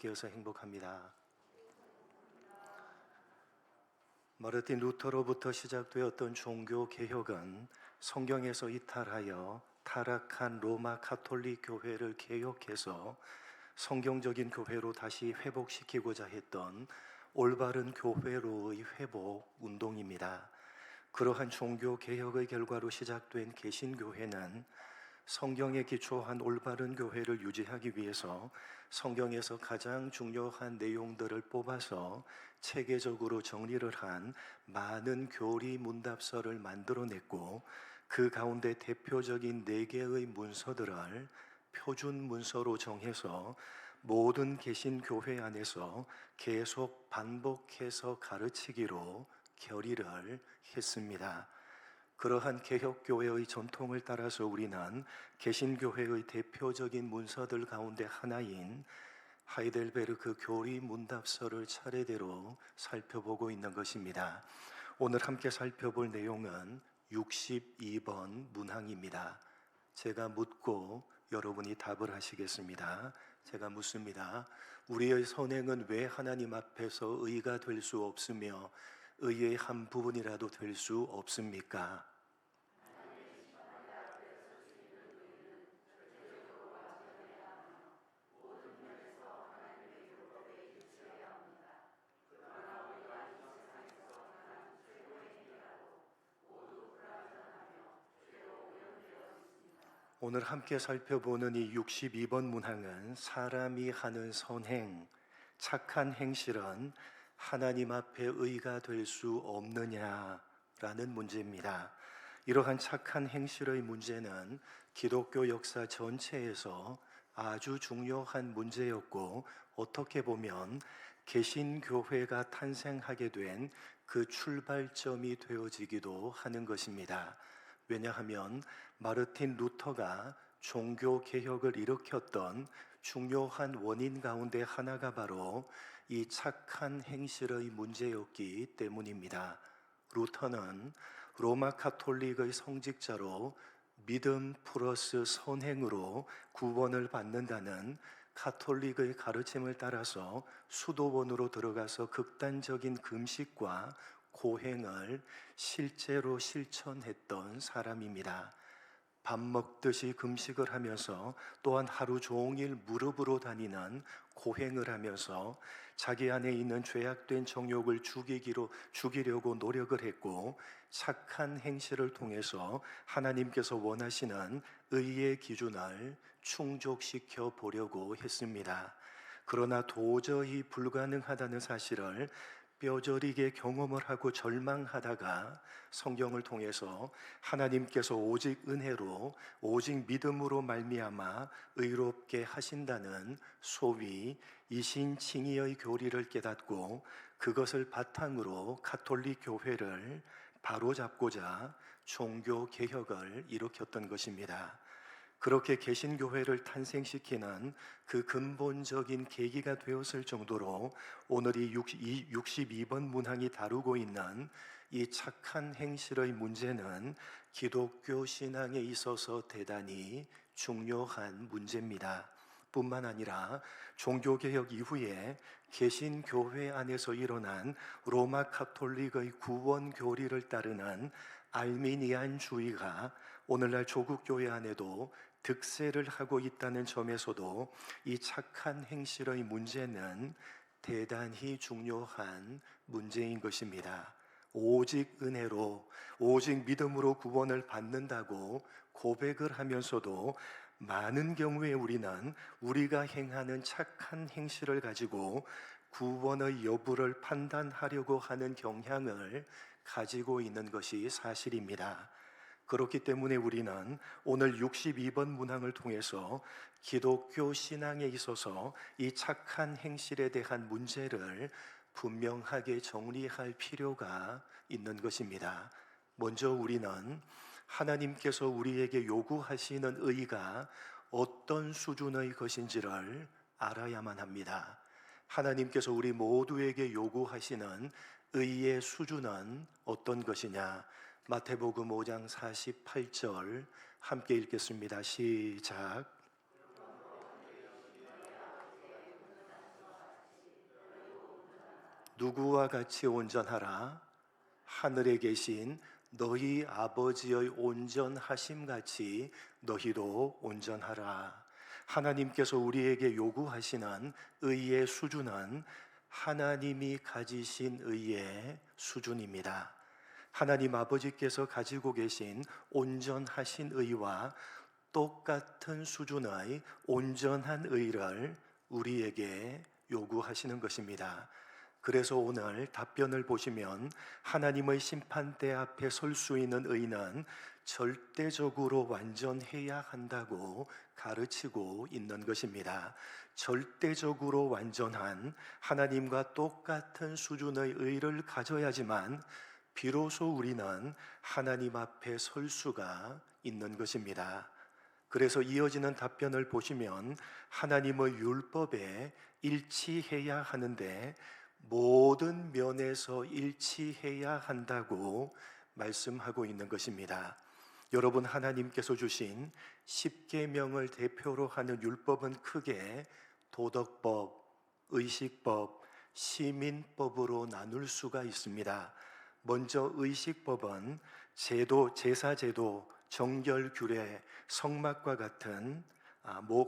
함께여서 행복합니다. 마르틴 루터로부터 시작되었던 종교 개혁은 성경에서 이탈하여 타락한 로마 가톨릭 교회를 개혁해서 성경적인 교회로 다시 회복시키고자 했던 올바른 교회로의 회복 운동입니다. 그러한 종교 개혁의 결과로 시작된 개신교회는 성경에 기초한 올바른 교회를 유지하기 위해서 성경에서 가장 중요한 내용들을 뽑아서 체계적으로 정리를 한 많은 교리 문답서를 만들어냈고, 그 가운데 대표적인 4개의 문서들을 표준 문서로 정해서 모든 개신교회 안에서 계속 반복해서 가르치기로 결의를 했습니다. 그러한 개혁교회의 전통을 따라서 우리는 개신교회의 대표적인 문서들 가운데 하나인 하이델베르크 교리 문답서를 차례대로 살펴보고 있는 것입니다. 오늘 함께 살펴볼 내용은 62번 문항입니다. 제가 묻고 여러분이 답을 하시겠습니다. 제가 묻습니다. 우리의 선행은 왜 하나님 앞에서 의가 될 수 없으며 의의 한 부분이라도 될 수 없습니까? 오늘 함께 살펴보는 이 62번 문항은 사람이 하는 선행, 착한 행실은 하나님 앞에 의가 될 수 없느냐라는 문제입니다. 이러한 착한 행실의 문제는 기독교 역사 전체에서 아주 중요한 문제였고, 어떻게 보면 개신교회가 탄생하게 된 그 출발점이 되어지기도 하는 것입니다. 왜냐하면 마르틴 루터가 종교 개혁을 일으켰던 중요한 원인 가운데 하나가 바로 이 착한 행실의 문제였기 때문입니다. 루터는 로마 가톨릭의 성직자로 믿음 플러스 선행으로 구원을 받는다는 가톨릭의 가르침을 따라서 수도원으로 들어가서 극단적인 금식과 고행을 실제로 실천했던 사람입니다. 밥 먹듯이 금식을 하면서 또한 하루 종일 무릎으로 다니는 고행을 하면서 자기 안에 있는 죄악된 정욕을 죽이려고 노력을 했고, 착한 행실을 통해서 하나님께서 원하시는 의의 기준을 충족시켜 보려고 했습니다. 그러나 도저히 불가능하다는 사실을 뼈저리게 경험을 하고 절망하다가 성경을 통해서 하나님께서 오직 은혜로 오직 믿음으로 말미암아 의롭게 하신다는 소위 이신칭의의 교리를 깨닫고, 그것을 바탕으로 가톨릭 교회를 바로잡고자 종교 개혁을 일으켰던 것입니다. 그렇게 개신교회를 탄생시키는 그 근본적인 계기가 되었을 정도로 오늘 이 62번 문항이 다루고 있는 이 착한 행실의 문제는 기독교 신앙에 있어서 대단히 중요한 문제입니다. 뿐만 아니라 종교개혁 이후에 개신교회 안에서 일어난 로마 가톨릭의 구원 교리를 따르는 알미니안주의가 오늘날 조국교회 안에도 득세를 하고 있다는 점에서도 이 착한 행실의 문제는 대단히 중요한 문제인 것입니다. 오직 은혜로, 오직 믿음으로 구원을 받는다고 고백을 하면서도 많은 경우에 우리는 우리가 행하는 착한 행실을 가지고 구원의 여부를 판단하려고 하는 경향을 가지고 있는 것이 사실입니다. 그렇기 때문에 우리는 오늘 62번 문항을 통해서 기독교 신앙에 있어서 이 착한 행실에 대한 문제를 분명하게 정리할 필요가 있는 것입니다. 먼저 우리는 하나님께서 우리에게 요구하시는 의가 어떤 수준의 것인지를 알아야만 합니다. 하나님께서 우리 모두에게 요구하시는 의의 수준은 어떤 것이냐? 마태복음 5장 48절 함께 읽겠습니다. 시작. 누구와 같이 온전하라? 하늘에 계신 너희 아버지의 온전하심 같이 너희도 온전하라. 하나님께서 우리에게 요구하시는 의의 수준은 하나님이 가지신 의의 수준입니다. 하나님 아버지께서 가지고 계신 온전하신 의와 똑같은 수준의 온전한 의를 우리에게 요구하시는 것입니다. 그래서 오늘 답변을 보시면 하나님의 심판대 앞에 설 수 있는 의는 절대적으로 완전해야 한다고 가르치고 있는 것입니다. 절대적으로 완전한 하나님과 똑같은 수준의 의를 가져야지만 비로소 우리는 하나님 앞에 설 수가 있는 것입니다. 그래서 이어지는 답변을 보시면 하나님의 율법에 일치해야 하는데 모든 면에서 일치해야 한다고 말씀하고 있는 것입니다. 여러분, 하나님께서 주신 십계명을 대표로 하는 율법은 크게 도덕법, 의식법, 시민법으로 나눌 수가 있습니다. 먼저 의식법은 제도, 제사제도, 정결규례, 성막과 같은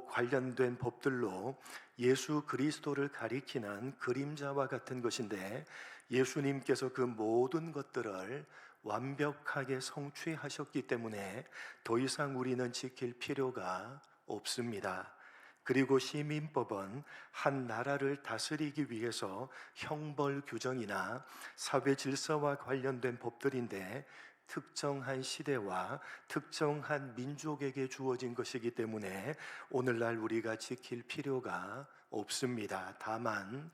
관련된 법들로 예수 그리스도를 가리키는 그림자와 같은 것인데, 예수님께서 그 모든 것들을 완벽하게 성취하셨기 때문에 더 이상 우리는 지킬 필요가 없습니다. 그리고 시민법은 한 나라를 다스리기 위해서 형벌 규정이나 사회 질서와 관련된 법들인데, 특정한 시대와 특정한 민족에게 주어진 것이기 때문에 오늘날 우리가 지킬 필요가 없습니다. 다만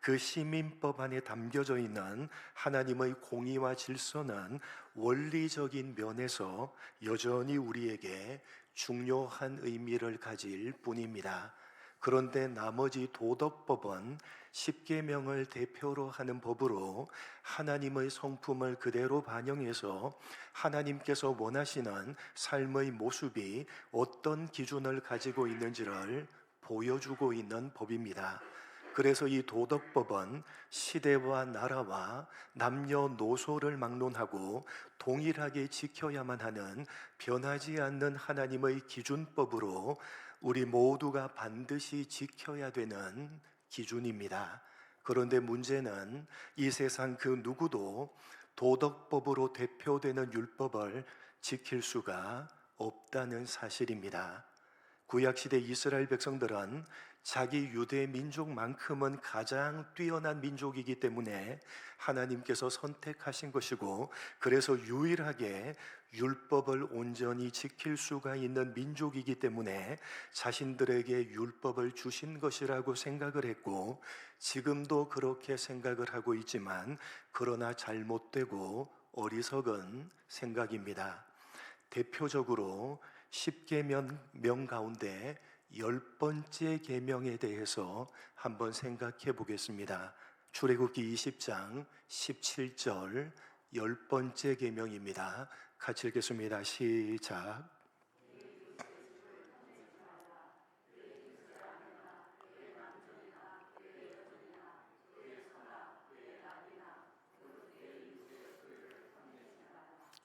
그 시민법 안에 담겨져 있는 하나님의 공의와 질서는 원리적인 면에서 여전히 우리에게 중요한 의미를 가질 뿐입니다. 그런데 나머지 도덕법은 십계명을 대표로 하는 법으로 하나님의 성품을 그대로 반영해서 하나님께서 원하시는 삶의 모습이 어떤 기준을 가지고 있는지를 보여주고 있는 법입니다. 그래서 이 도덕법은 시대와 나라와 남녀노소를 막론하고 동일하게 지켜야만 하는 변하지 않는 하나님의 기준법으로 우리 모두가 반드시 지켜야 되는 기준입니다. 그런데 문제는 이 세상 그 누구도 도덕법으로 대표되는 율법을 지킬 수가 없다는 사실입니다. 구약시대 이스라엘 백성들은 자기 유대 민족만큼은 가장 뛰어난 민족이기 때문에 하나님께서 선택하신 것이고, 그래서 유일하게 율법을 온전히 지킬 수가 있는 민족이기 때문에 자신들에게 율법을 주신 것이라고 생각을 했고, 지금도 그렇게 생각을 하고 있지만 그러나 잘못되고 어리석은 생각입니다. 대표적으로 10계명 가운데 10번째 계명에 대해서 한번 생각해 보겠습니다. 출애굽기 20장 17절 10번째 계명입니다. 같이 읽겠습니다. 시작.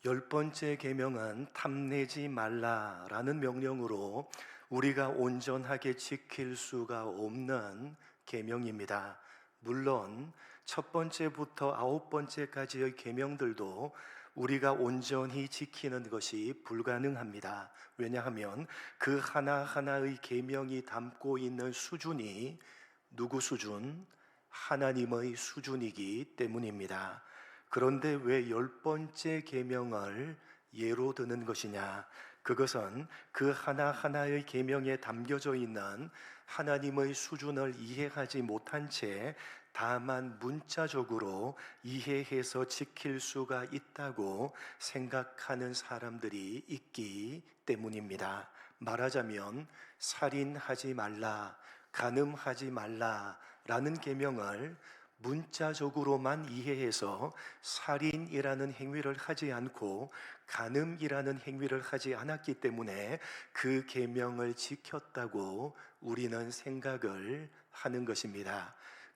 열 번째 계명은 탐내지 말라라는 명령으로 우리가 온전하게 지킬 수가 없는 계명입니다. 물론 첫 번째부터 아홉 번째까지의 계명들도 우리가 온전히 지키는 것이 불가능합니다. 왜냐하면 그 하나하나의 계명이 담고 있는 수준이 누구 수준? 하나님의 수준이기 때문입니다. 그런데 왜 열 번째 계명을 예로 드는 것이냐? 그것은 그 하나하나의 계명에 담겨져 있는 하나님의 수준을 이해하지 못한 채 다만 문자적으로 이해해서 지킬 수가 있다고 생각하는 사람들이 있기 때문입니다. 말하자면 살인하지 말라, 간음하지 말라라는 계명을 문자적으로만 이해해서 살인이라는 행위를 하지 않고 간음이라는 행위를 하지 않았기 때문에 그 계명을 지켰다고 우리는 생각을 하는 것입니다.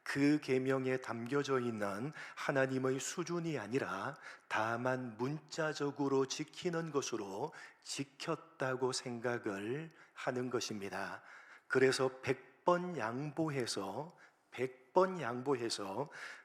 그 계명에 담겨져 있는 하나님의 수준이 아니라 다만 문자적으로 지키는 것으로 지켰다고 생각을 하는 것입니다. 그래서 100번 양보해서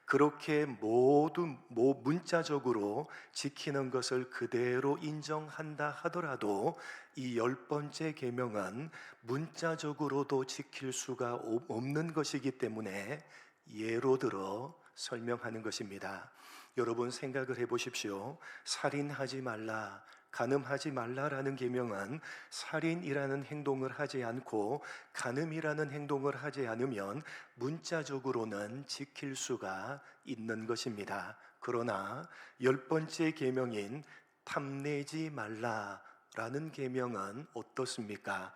그렇게 모두 문자적으로 지키는 것을 그대로 인정한다 하더라도 이 10번째 계명은 문자적으로도 지킬 수가 없는 것이기 때문에 예로 들어 설명하는 것입니다. 여러분 생각을 해보십시오. 살인하지 말라, 간음하지 말라라는 계명은 살인이라는 행동을 하지 않고 간음이라는 행동을 하지 않으면 문자적으로는 지킬 수가 있는 것입니다. 그러나 10번째 계명인 탐내지 말라라는 계명은 어떻습니까?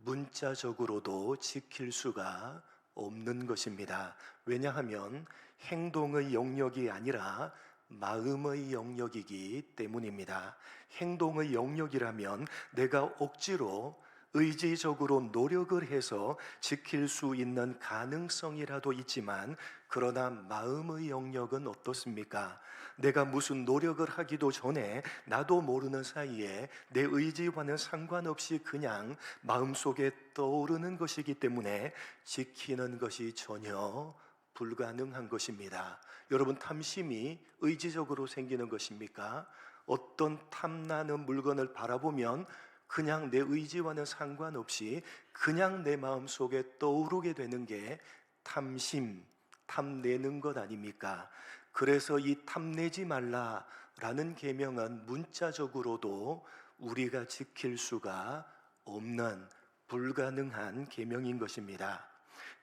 문자적으로도 지킬 수가 없는 것입니다. 왜냐하면 행동의 영역이 아니라 마음의 영역이기 때문입니다. 행동의 영역이라면 내가 억지로 의지적으로 노력을 해서 지킬 수 있는 가능성이라도 있지만, 그러나 마음의 영역은 어떻습니까? 내가 무슨 노력을 하기도 전에 나도 모르는 사이에 내 의지와는 상관없이 그냥 마음속에 떠오르는 것이기 때문에 지키는 것이 전혀 불가능한 것입니다. 여러분, 탐심이 의지적으로 생기는 것입니까? 어떤 탐나는 물건을 바라보면 그냥 내 의지와는 상관없이 그냥 내 마음속에 떠오르게 되는 게 탐심, 탐내는 것 아닙니까? 그래서 이 탐내지 말라라는 계명은 문자적으로도 우리가 지킬 수가 없는 불가능한 계명인 것입니다.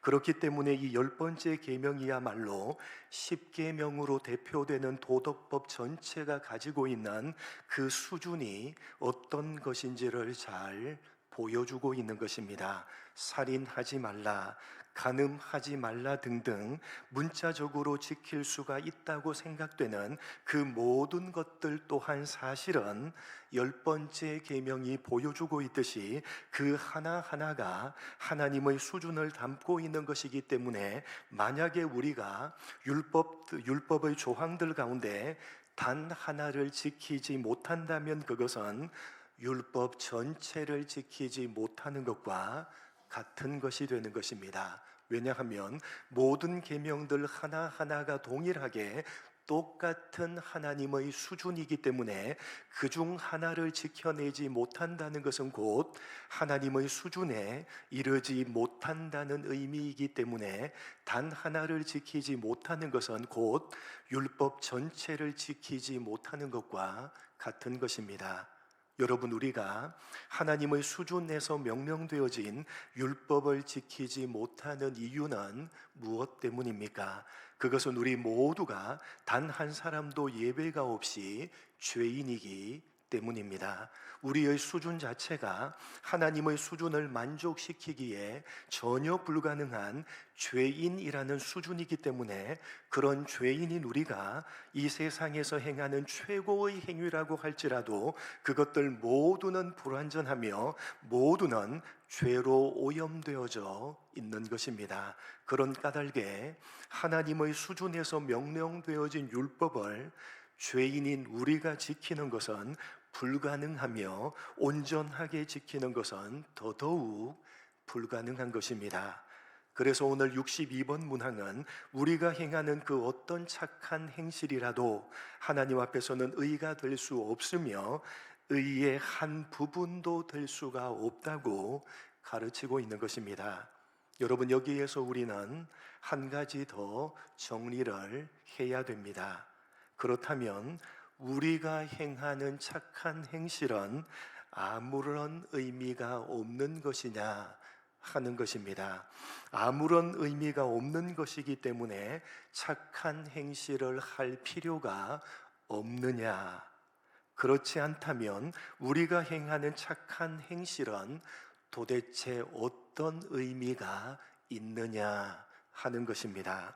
그렇기 때문에 이 10번째 계명이야말로 10계명으로 대표되는 도덕법 전체가 가지고 있는 그 수준이 어떤 것인지를 잘 보여주고 있는 것입니다. 살인하지 말라, 간음하지 말라 등등 문자적으로 지킬 수가 있다고 생각되는 그 모든 것들 또한 사실은 10번째 계명이 보여주고 있듯이 그 하나하나가 하나님의 수준을 담고 있는 것이기 때문에, 만약에 우리가 율법의 조항들 가운데 단 하나를 지키지 못한다면 그것은 율법 전체를 지키지 못하는 것과 같은 것이 되는 것입니다. 왜냐하면 모든 계명들 하나하나가 동일하게 똑같은 하나님의 수준이기 때문에 그중 하나를 지켜내지 못한다는 것은 곧 하나님의 수준에 이르지 못한다는 의미이기 때문에, 단 하나를 지키지 못하는 것은 곧 율법 전체를 지키지 못하는 것과 같은 것입니다. 여러분, 우리가 하나님의 수준에서 명령되어진 율법을 지키지 못하는 이유는 무엇 때문입니까? 그것은 우리 모두가 단 한 사람도 예외가 없이 죄인이기 때문입니다. 우리의 수준 자체가 하나님의 수준을 만족시키기에 전혀 불가능한 죄인이라는 수준이기 때문에, 그런 죄인인 우리가 이 세상에서 행하는 최고의 행위라고 할지라도 그것들 모두는 불완전하며 모두는 죄로 오염되어져 있는 것입니다. 그런 까닭에 하나님의 수준에서 명령되어진 율법을 죄인인 우리가 지키는 것은 불가능하며 온전하게 지키는 것은 더더욱 불가능한 것입니다. 그래서 오늘 62번 문항은 우리가 행하는 그 어떤 착한 행실이라도 하나님 앞에서는 의가 될 수 없으며 의의 한 부분도 될 수가 없다고 가르치고 있는 것입니다. 여러분, 여기에서 우리는 한 가지 더 정리를 해야 됩니다. 그렇다면 우리가 행하는 착한 행실은 아무런 의미가 없는 것이냐 하는 것입니다. 아무런 의미가 없는 것이기 때문에 착한 행실을 할 필요가 없느냐? 그렇지 않다면 우리가 행하는 착한 행실은 도대체 어떤 의미가 있느냐 하는 것입니다.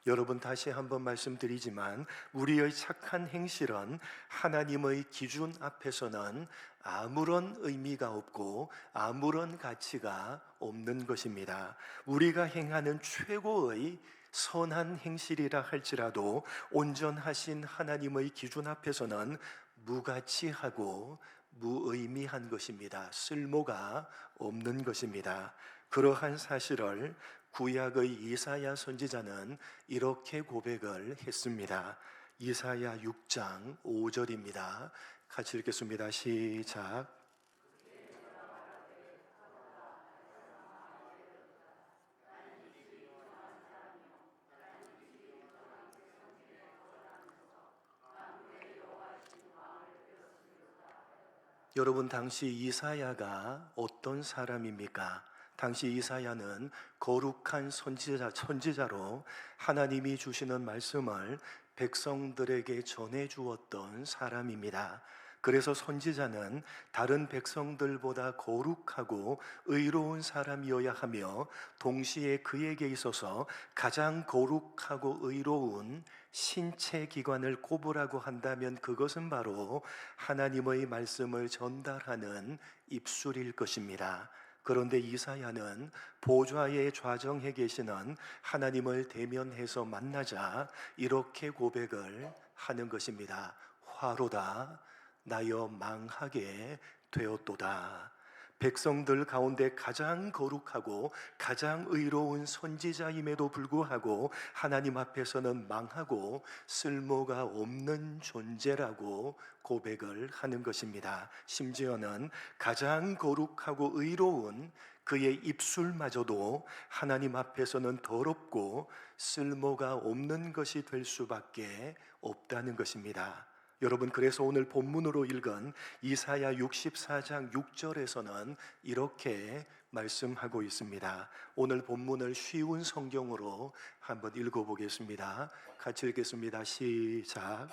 여러분, 다시 한번 말씀드리지만 우리의 착한 행실은 하나님의 기준 앞에서는 아무런 의미가 없고 아무런 가치가 없는 것입니다. 우리가 행하는 최고의 선한 행실이라 할지라도 온전하신 하나님의 기준 앞에서는 무가치하고 무의미한 것입니다. 쓸모가 없는 것입니다. 그러한 사실을 구약의 이사야 선지자는 이렇게 고백을 했습니다. 이사야 6장 5절입니다. 같이 읽겠습니다. 시작. 여러분, 당시 이사야가 어떤 사람입니까? 당시 이사야는 거룩한 선지자로 하나님이 주시는 말씀을 백성들에게 전해 주었던 사람입니다. 그래서 선지자는 다른 백성들보다 거룩하고 의로운 사람이어야 하며 동시에 그에게 있어서 가장 거룩하고 의로운 신체 기관을 꼽으라고 한다면 그것은 바로 하나님의 말씀을 전달하는 입술일 것입니다. 그런데 이사야는 보좌의 좌정에 계시는 하나님을 대면해서 만나자 이렇게 고백을 하는 것입니다. 화로다 나여 망하게 되었도다. 백성들 가운데 가장 거룩하고 가장 의로운 선지자임에도 불구하고 하나님 앞에서는 망하고 쓸모가 없는 존재라고 고백을 하는 것입니다. 심지어는 가장 거룩하고 의로운 그의 입술마저도 하나님 앞에서는 더럽고 쓸모가 없는 것이 될 수밖에 없다는 것입니다. 여러분, 그래서 오늘 본문으로 읽은 이사야 64장 6절에서는 이렇게 말씀하고 있습니다. 오늘 본문을 쉬운 성경으로 한번 읽어보겠습니다. 같이 읽겠습니다. 시작.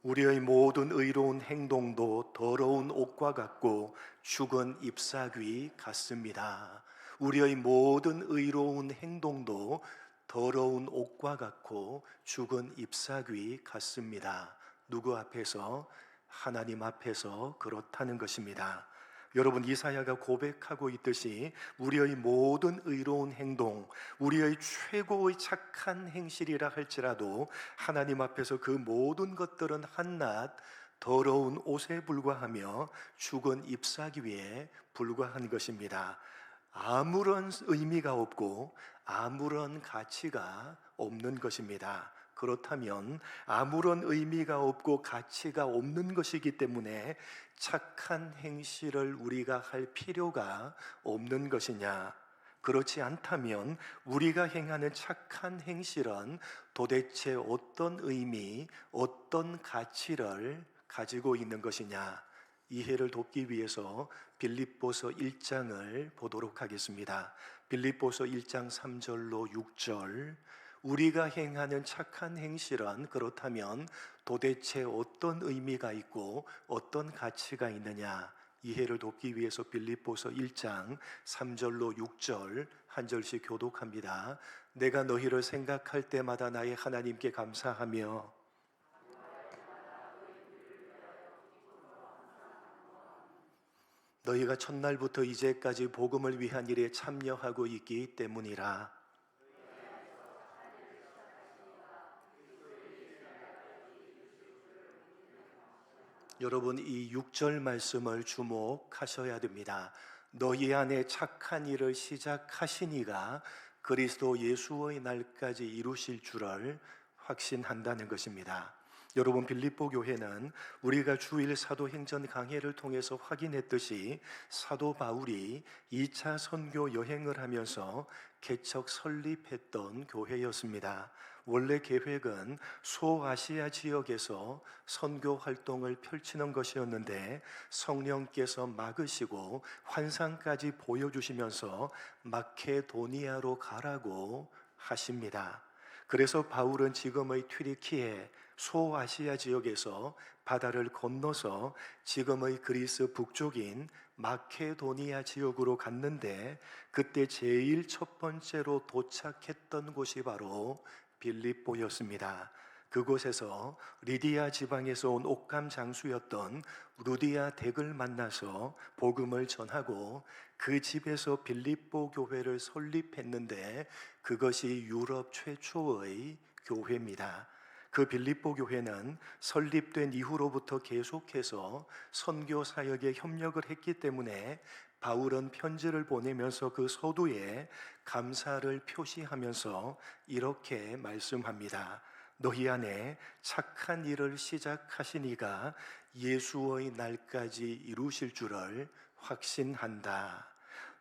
우리의 모든 의로운 행동도 더러운 옷과 같고 죽은 잎사귀 같습니다. 우리의 모든 의로운 행동도 더러운 옷과 같고 죽은 잎사귀 같습니다. 누구 앞에서? 하나님 앞에서 그렇다는 것입니다. 여러분, 이사야가 고백하고 있듯이 우리의 모든 의로운 행동, 우리의 최고의 착한 행실이라 할지라도 하나님 앞에서 그 모든 것들은 한낱 더러운 옷에 불과하며 죽은 잎사귀에 불과한 것입니다. 아무런 의미가 없고 아무런 가치가 없는 것입니다. 그렇다면 아무런 의미가 없고 가치가 없는 것이기 때문에 착한 행실을 우리가 할 필요가 없는 것이냐? 그렇지 않다면 우리가 행하는 착한 행실은 도대체 어떤 의미, 어떤 가치를 가지고 있는 것이냐? 이해를 돕기 위해서 빌립보서 1장을 보도록 하겠습니다. 빌립보서 1장 3절로 6절. 우리가 행하는 착한 행실은 그렇다면 도대체 어떤 의미가 있고 어떤 가치가 있느냐? 이해를 돕기 위해서 빌립보서 1장 3절로 6절 한 절씩 교독합니다. 내가 너희를 생각할 때마다 나의 하나님께 감사하며 너희가 첫날부터 이제까지 복음을 위한 일에 참여하고 있기 때문이라. 여러분, 이 6절 말씀을 주목하셔야 됩니다. 너희 안에 착한 일을 시작하신 이가 그리스도 예수의 날까지 이루실 줄을 확신한다는 것입니다. 여러분, 빌립보 교회는 우리가 주일 사도행전 강해를 통해서 확인했듯이 사도 바울이 2차 선교 여행을 하면서 개척 설립했던 교회였습니다. 원래 계획은 소아시아 지역에서 선교 활동을 펼치는 것이었는데 성령께서 막으시고 환상까지 보여주시면서 마케도니아로 가라고 하십니다. 그래서 바울은 지금의 튀르키예 소아시아 지역에서 바다를 건너서 지금의 그리스 북쪽인 마케도니아 지역으로 갔는데 그때 제일 첫 번째로 도착했던 곳이 바로 빌립보였습니다. 그곳에서 리디아 지방에서 온 옥감 장수였던 루디아 덱을 만나서 복음을 전하고 그 집에서 빌립보 교회를 설립했는데 그것이 유럽 최초의 교회입니다. 그 빌립보 교회는 설립된 이후로부터 계속해서 선교 사역에 협력을 했기 때문에 바울은 편지를 보내면서 그 서두에 감사를 표시하면서 이렇게 말씀합니다. 너희 안에 착한 일을 시작하시니가 예수의 날까지 이루실 줄을 확신한다.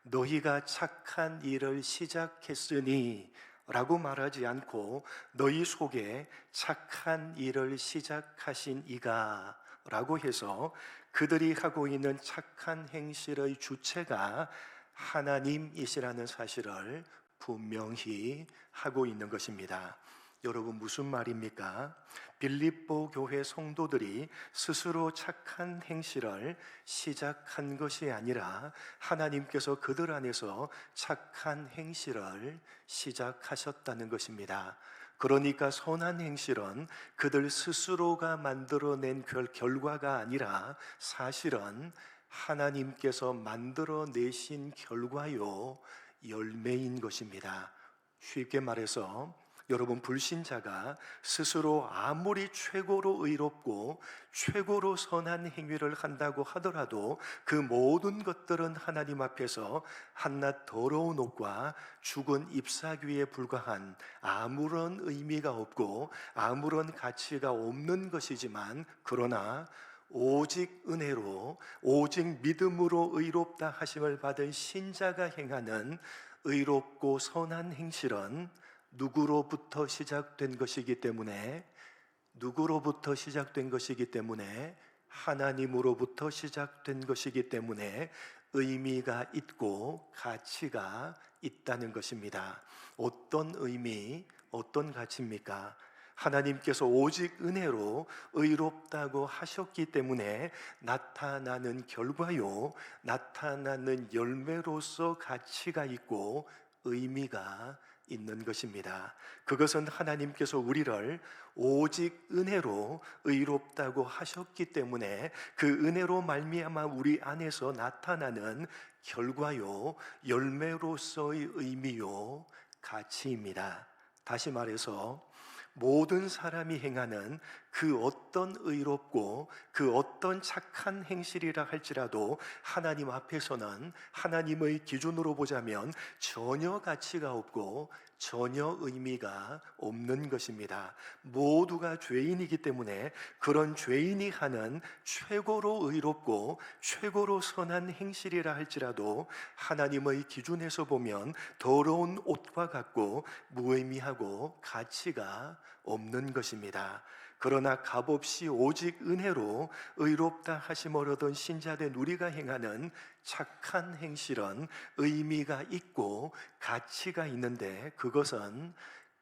너희가 착한 일을 시작했으니 라고 말하지 않고 너희 속에 착한 일을 시작하신 이가 라고 해서 그들이 하고 있는 착한 행실의 주체가 하나님이시라는 사실을 분명히 하고 있는 것입니다. 여러분, 무슨 말입니까? 빌립보 교회 성도들이 스스로 착한 행실을 시작한 것이 아니라 하나님께서 그들 안에서 착한 행실을 시작하셨다는 것입니다. 그러니까 선한 행실은 그들 스스로가 만들어낸 결과가 아니라 사실은 하나님께서 만들어내신 결과요, 열매인 것입니다. 쉽게 말해서 여러분, 불신자가 스스로 아무리 최고로 의롭고 최고로 선한 행위를 한다고 하더라도 그 모든 것들은 하나님 앞에서 한낱 더러운 옷과 죽은 잎사귀에 불과한 아무런 의미가 없고 아무런 가치가 없는 것이지만, 그러나 오직 은혜로 오직 믿음으로 의롭다 하심을 받은 신자가 행하는 의롭고 선한 행실은 누구로부터 시작된 것이기 때문에 하나님으로부터 시작된 것이기 때문에 의미가 있고 가치가 있다는 것입니다. 어떤 의미, 어떤 가치입니까? 하나님께서 오직 은혜로 의롭다고 하셨기 때문에 나타나는 결과요, 나타나는 열매로서 가치가 있고 의미가 있는 것입니다. 그것은 하나님께서 우리를 오직 은혜로 의롭다고 하셨기 때문에 그 은혜로 말미암아 우리 안에서 나타나는 결과요, 열매로서의 의미요, 가치입니다. 다시 말해서 모든 사람이 행하는 그 어떤 의롭고 그 어떤 착한 행실이라 할지라도 하나님 앞에서는, 하나님의 기준으로 보자면 전혀 가치가 없고 전혀 의미가 없는 것입니다. 모두가 죄인이기 때문에 그런 죄인이 하는 최고로 의롭고 최고로 선한 행실이라 할지라도 하나님의 기준에서 보면 더러운 옷과 같고 무의미하고 가치가 없는 것입니다. 그러나 값없이 오직 은혜로 의롭다 하심을 얻은 신자된 우리가 행하는 착한 행실은 의미가 있고 가치가 있는데, 그것은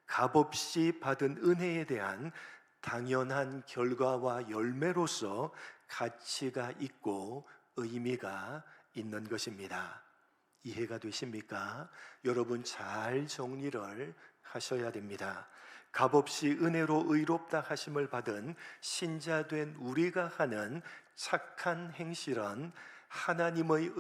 값없이 받은 은혜에 대한 당연한 결과와 열매로서 가치가 있고 의미가 있는 것입니다. 이해가 되십니까? 여러분, 잘 정리를 하셔야 됩니다. 값없이 은혜로 의롭다 하심을 받은 신자된 우리가 하는 착한 행실은 하나님의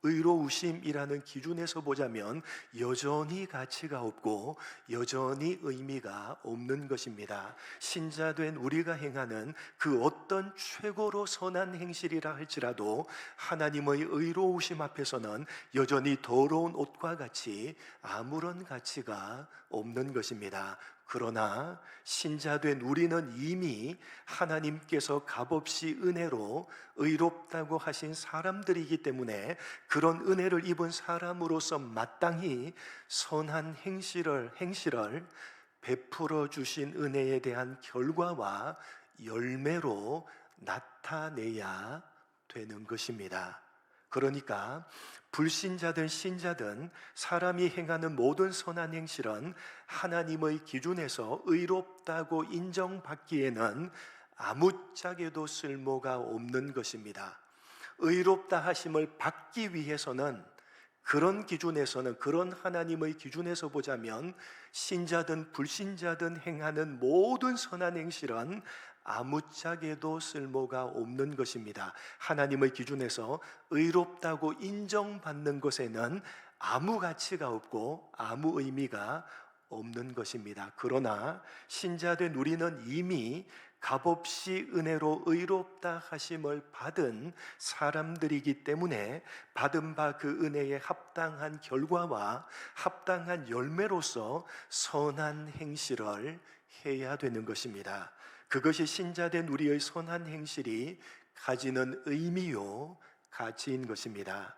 의로우심이라는 기준에서 보자면 여전히 가치가 없고 여전히 의미가 없는 것입니다. 신자된 우리가 행하는 그 어떤 최고로 선한 행실이라 할지라도 하나님의 의로우심 앞에서는 여전히 더러운 옷과 같이 아무런 가치가 없는 것입니다. 그러나 신자된 우리는 이미 하나님께서 값없이 은혜로 의롭다고 하신 사람들이기 때문에 그런 은혜를 입은 사람으로서 마땅히 선한 행실을 베풀어 주신 은혜에 대한 결과와 열매로 나타내야 되는 것입니다. 그러니까 불신자든 신자든 사람이 행하는 모든 선한 행실은 하나님의 기준에서 의롭다고 인정받기에는 아무짝에도 쓸모가 없는 것입니다. 의롭다 하심을 받기 위해서는 그런 기준에서는, 그런 하나님의 기준에서 보자면 신자든 불신자든 행하는 모든 선한 행실은 아무짝에도 쓸모가 없는 것입니다. 하나님의 기준에서 의롭다고 인정받는 것에는 아무 가치가 없고 아무 의미가 없는 것입니다. 그러나 신자된 우리는 이미 값없이 은혜로 의롭다 하심을 받은 사람들이기 때문에 받은 바 그 은혜에 합당한 결과와 합당한 열매로서 선한 행실을 해야 되는 것입니다. 그것이 신자된 우리의 선한 행실이 가지는 의미요 가치인 것입니다.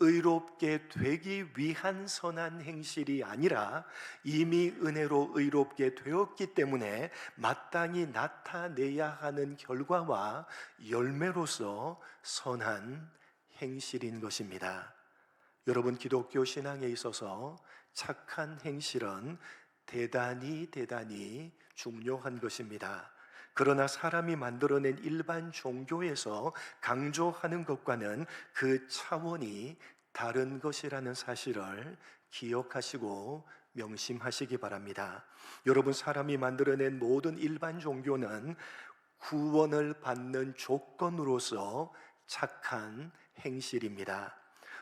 의롭게 되기 위한 선한 행실이 아니라 이미 은혜로 의롭게 되었기 때문에 마땅히 나타내야 하는 결과와 열매로서 선한 행실인 것입니다. 여러분, 기독교 신앙에 있어서 착한 행실은 대단히 중요한 것입니다. 그러나 사람이 만들어낸 일반 종교에서 강조하는 것과는 그 차원이 다른 것이라는 사실을 기억하시고 명심하시기 바랍니다. 여러분, 사람이 만들어낸 모든 일반 종교는 구원을 받는 조건으로서 착한 행실입니다.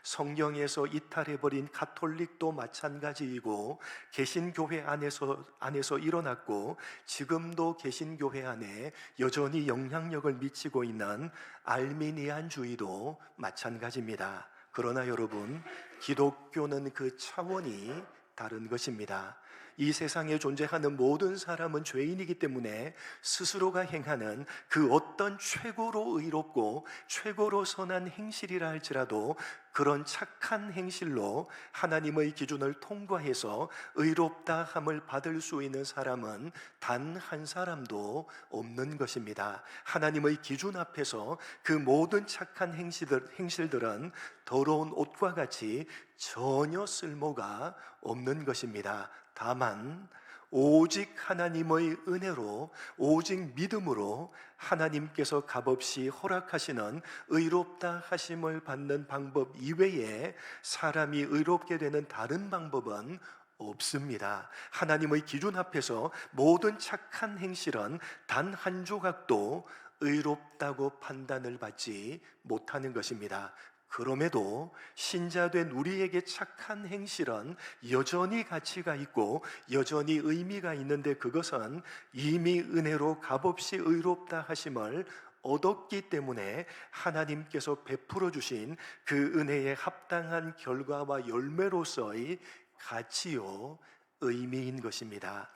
성경에서 이탈해버린 가톨릭도 마찬가지이고 개신교회 안에서 일어났고 지금도 개신교회 안에 여전히 영향력을 미치고 있는 알미니안주의도 마찬가지입니다. 그러나 여러분, 기독교는 그 차원이 다른 것입니다. 이 세상에 존재하는 모든 사람은 죄인이기 때문에 스스로가 행하는 그 어떤 최고로 의롭고 최고로 선한 행실이라 할지라도 그런 착한 행실로 하나님의 기준을 통과해서 의롭다 함을 받을 수 있는 사람은 단 한 사람도 없는 것입니다. 하나님의 기준 앞에서 그 모든 착한 행실들은 더러운 옷과 같이 전혀 쓸모가 없는 것입니다. 다만 오직 하나님의 은혜로, 오직 믿음으로 하나님께서 값없이 허락하시는 의롭다 하심을 받는 방법 이외에 사람이 의롭게 되는 다른 방법은 없습니다. 하나님의 기준 앞에서 모든 착한 행실은 단 한 조각도 의롭다고 판단을 받지 못하는 것입니다. 그럼에도 신자된 우리에게 착한 행실은 여전히 가치가 있고 여전히 의미가 있는데 그것은 이미 은혜로 값없이 의롭다 하심을 얻었기 때문에 하나님께서 베풀어 주신 그 은혜에 합당한 결과와 열매로서의 가치요 의미인 것입니다.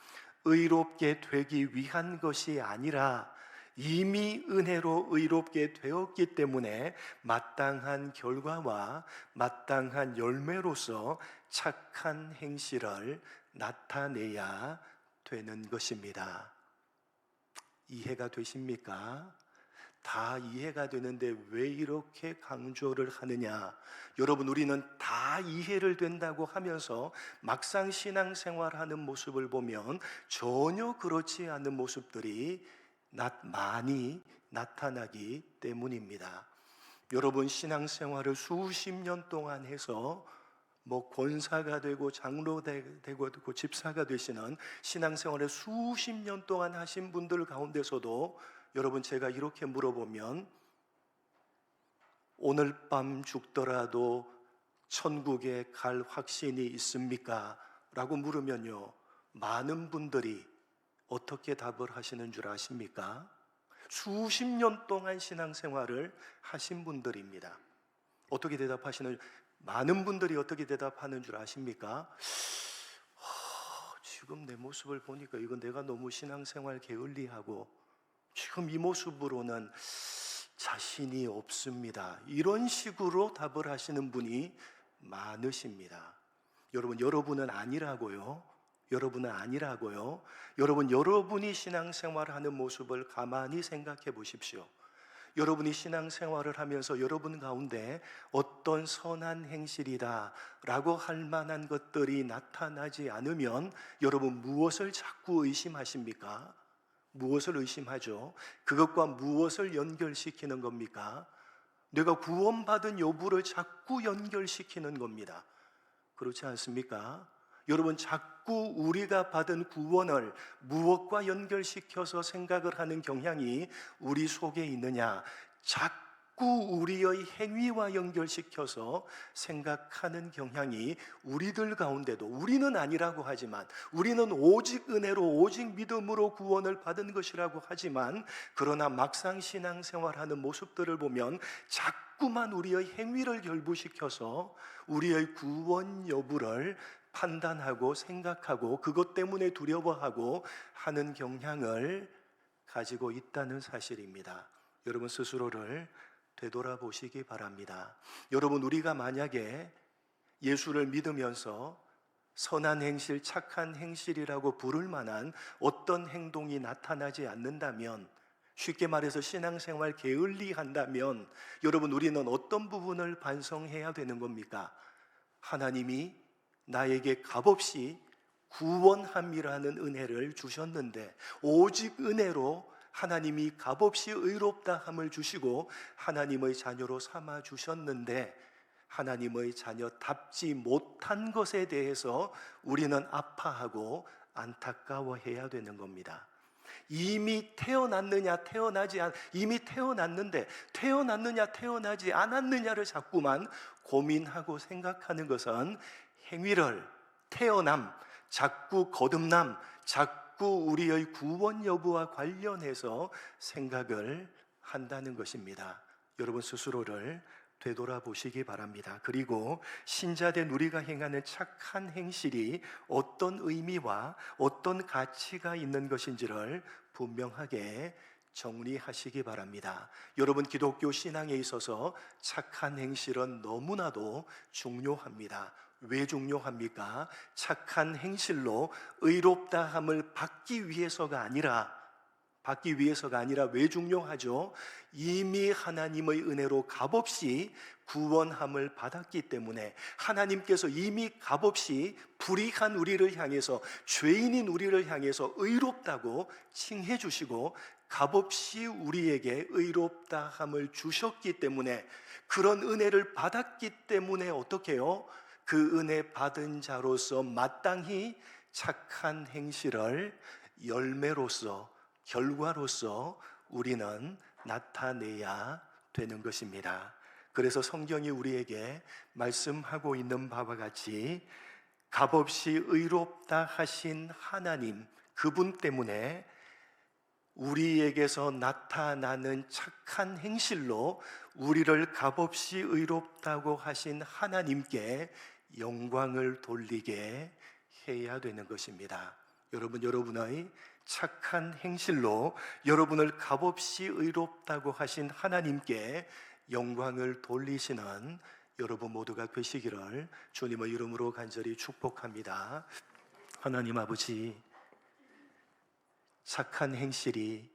의롭게 되기 위한 것이 아니라 이미 은혜로 의롭게 되었기 때문에 마땅한 결과와 마땅한 열매로서 착한 행실을 나타내야 되는 것입니다. 이해가 되십니까? 다 이해가 되는데 왜 이렇게 강조를 하느냐? 여러분, 우리는 다 이해를 된다고 하면서 막상 신앙생활하는 모습을 보면 전혀 그렇지 않은 모습들이 많이 나타나기 때문입니다. 여러분, 신앙생활을 수십 년 동안 해서 권사가 되고 장로 되고 집사가 되시는 신앙생활을 수십 년 동안 하신 분들 가운데서도 여러분, 제가 이렇게 물어보면 오늘 밤 죽더라도 천국에 갈 확신이 있습니까? 라고 물으면요, 많은 분들이 어떻게 답을 하시는 줄 아십니까? 수십 년 동안 신앙생활을 하신 분들입니다. 어떻게 대답하시는, 많은 분들이 어떻게 대답하는 줄 아십니까? 지금 내 모습을 보니까 이건 내가 너무 신앙생활 게을리하고 지금 이 모습으로는 자신이 없습니다. 이런 식으로 답을 하시는 분이 많으십니다. 여러분은 아니라고요. 여러분이 신앙생활하는 모습을 가만히 생각해 보십시오. 여러분이 신앙생활을 하면서 여러분 가운데 어떤 선한 행실이다 라고 할 만한 것들이 나타나지 않으면 여러분 무엇을 자꾸 의심하십니까? 무엇을 의심하죠? 그것과 무엇을 연결시키는 겁니까? 내가 구원받은 여부를 자꾸 연결시키는 겁니다. 그렇지 않습니까? 여러분, 자꾸 우리가 받은 구원을 무엇과 연결시켜서 생각을 하는 경향이 우리 속에 있느냐? 자꾸 우리의 행위와 연결시켜서 생각하는 경향이 우리들 가운데도, 우리는 아니라고 하지만, 우리는 오직 은혜로 오직 믿음으로 구원을 받은 것이라고 하지만, 그러나 막상 신앙생활하는 모습들을 보면 자꾸만 우리의 행위를 결부시켜서 우리의 구원 여부를 판단하고 생각하고 그것 때문에 두려워하고 하는 경향을 가지고 있다는 사실입니다. 여러분 스스로를 되돌아보시기 바랍니다. 여러분, 우리가 만약에 예수를 믿으면서 선한 행실, 착한 행실이라고 부를 만한 어떤 행동이 나타나지 않는다면, 쉽게 말해서 신앙생활 게을리한다면, 여러분, 우리는 어떤 부분을 반성해야 되는 겁니까? 하나님이 나에게 값없이 구원함이라는 은혜를 주셨는데, 오직 은혜로 하나님이 값없이 의롭다함을 주시고 하나님의 자녀로 삼아 주셨는데, 하나님의 자녀답지 못한 것에 대해서 우리는 아파하고 안타까워해야 되는 겁니다. 이미 태어났느냐 이미 태어났는데 태어났느냐 태어나지 않았느냐를 자꾸만 고민하고 생각하는 것은 행위를, 태어남, 자꾸 거듭남, 자꾸 우리의 구원 여부와 관련해서 생각을 한다는 것입니다. 여러분 스스로를 되돌아보시기 바랍니다. 그리고 신자된 우리가 행하는 착한 행실이 어떤 의미와 어떤 가치가 있는 것인지를 분명하게 정리하시기 바랍니다. 여러분, 기독교 신앙에 있어서 착한 행실은 너무나도 중요합니다. 왜 중요합니까? 착한 행실로 의롭다함을 받기 위해서가 아니라 왜 중요하죠? 이미 하나님의 은혜로 값없이 구원함을 받았기 때문에, 하나님께서 이미 값없이 불의한 우리를 향해서, 죄인인 우리를 향해서 의롭다고 칭해 주시고 값없이 우리에게 의롭다함을 주셨기 때문에, 그런 은혜를 받았기 때문에 어떻게 해요? 그 은혜 받은 자로서 마땅히 착한 행실을 열매로서, 결과로서 우리는 나타내야 되는 것입니다. 그래서 성경이 우리에게 말씀하고 있는 바와 같이 값없이 의롭다 하신 하나님, 그분 때문에 우리에게서 나타나는 착한 행실로 우리를 값없이 의롭다고 하신 하나님께 영광을 돌리게 해야 되는 것입니다. 여러분, 여러분의 착한 행실로 여러분을 값없이 의롭다고 하신 하나님께 영광을 돌리시는 여러분 모두가 되시기를 주님의 이름으로 간절히 축복합니다. 하나님 아버지, 착한 행실이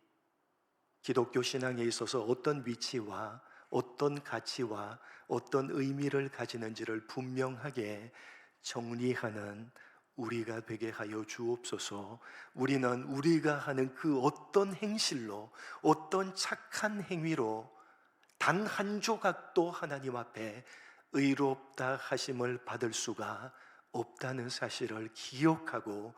기독교 신앙에 있어서 어떤 위치와 어떤 가치와 어떤 의미를 가지는지를 분명하게 정리하는 우리가 되게 하여 주옵소서. 우리는 우리가 하는 그 어떤 행실로, 어떤 착한 행위로 단 한 조각도 하나님 앞에 의롭다 하심을 받을 수가 없다는 사실을 기억하고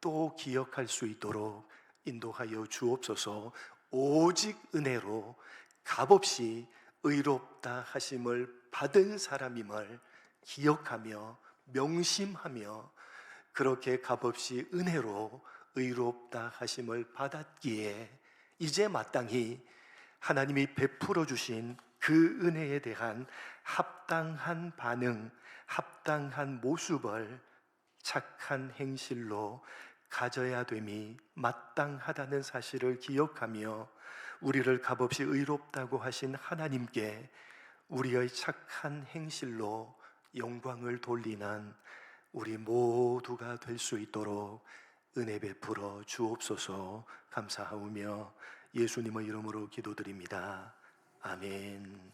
또 기억할 수 있도록 인도하여 주옵소서. 오직 은혜로 값없이 의롭다 하심을 받은 사람임을 기억하며 명심하며, 그렇게 값없이 은혜로 의롭다 하심을 받았기에 이제 마땅히 하나님이 베풀어 주신 그 은혜에 대한 합당한 반응, 합당한 모습을 착한 행실로 가져야 됨이 마땅하다는 사실을 기억하며, 우리를 값없이 의롭다고 하신 하나님께 우리의 착한 행실로 영광을 돌리는 우리 모두가 될 수 있도록 은혜 베풀어 주옵소서. 감사하오며 예수님의 이름으로 기도드립니다. 아멘.